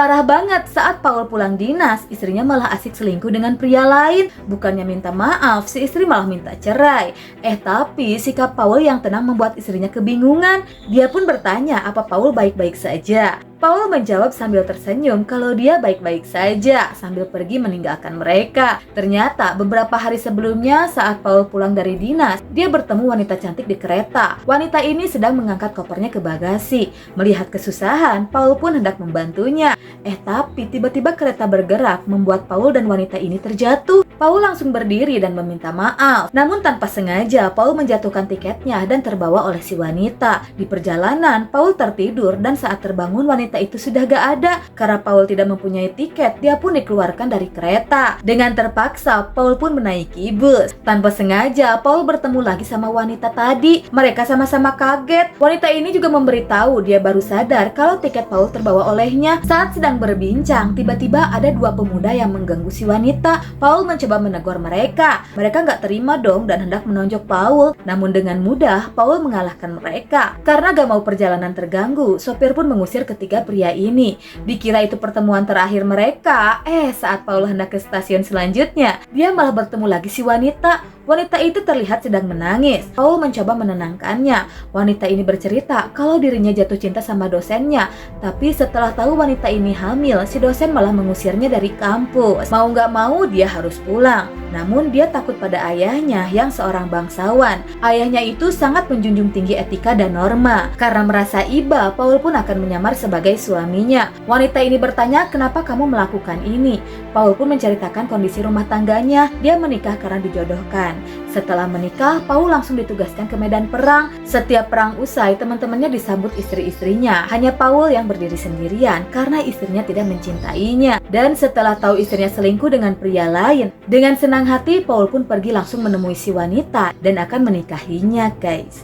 Parah banget, saat Paul pulang dinas, istrinya malah asik selingkuh dengan pria lain. Bukannya minta maaf, si istri malah minta cerai. Tapi sikap Paul yang tenang membuat istrinya kebingungan. Dia pun bertanya apa Paul baik-baik saja. Paul menjawab sambil tersenyum kalau dia baik-baik saja sambil pergi meninggalkan mereka. Ternyata beberapa hari sebelumnya saat Paul pulang dari dinas, dia bertemu wanita cantik di kereta. Wanita ini sedang mengangkat kopernya ke bagasi. Melihat kesusahan, Paul pun hendak membantunya. Tapi tiba-tiba kereta bergerak membuat Paul dan wanita ini terjatuh. Paul langsung berdiri dan meminta maaf. Namun tanpa sengaja, Paul menjatuhkan tiketnya dan terbawa oleh si wanita. Di perjalanan, Paul tertidur dan saat terbangun wanita itu sudah gak ada. Karena Paul tidak mempunyai tiket, dia pun dikeluarkan dari kereta. Dengan terpaksa, Paul pun menaiki bus. Tanpa sengaja, Paul bertemu lagi sama wanita tadi. Mereka sama-sama kaget. Wanita ini juga memberitahu dia baru sadar kalau tiket Paul terbawa olehnya. Saat sedang berbincang, tiba-tiba ada dua pemuda yang mengganggu si wanita. Paul mencoba menegur mereka. Mereka gak terima dong dan hendak menonjok Paul. Namun dengan mudah, Paul mengalahkan mereka. Karena gak mau perjalanan terganggu, sopir pun mengusir ketiga pria ini. Dikira itu pertemuan terakhir mereka. Saat Paul hendak ke stasiun selanjutnya, dia malah bertemu lagi si wanita. Wanita itu terlihat sedang menangis. Paul mencoba menenangkannya. Wanita ini bercerita kalau dirinya jatuh cinta sama dosennya. Tapi setelah tahu wanita ini hamil, si dosen malah mengusirnya dari kampus. Mau gak mau dia harus pulang. Namun dia takut pada ayahnya yang seorang bangsawan. Ayahnya itu sangat menjunjung tinggi etika dan norma. Karena merasa iba, Paul pun akan menyamar sebagai suaminya. Wanita ini bertanya, kenapa kamu melakukan ini? Paul pun menceritakan kondisi rumah tangganya. Dia menikah karena dijodohkan. Setelah menikah, Paul langsung ditugaskan ke medan perang. Setiap perang usai, teman-temannya disambut istri-istrinya. Hanya Paul yang berdiri sendirian karena istrinya tidak mencintainya. Dan setelah tahu istrinya selingkuh dengan pria lain, dengan senang hati Paul pun pergi langsung menemui si wanita dan akan menikahinya, guys.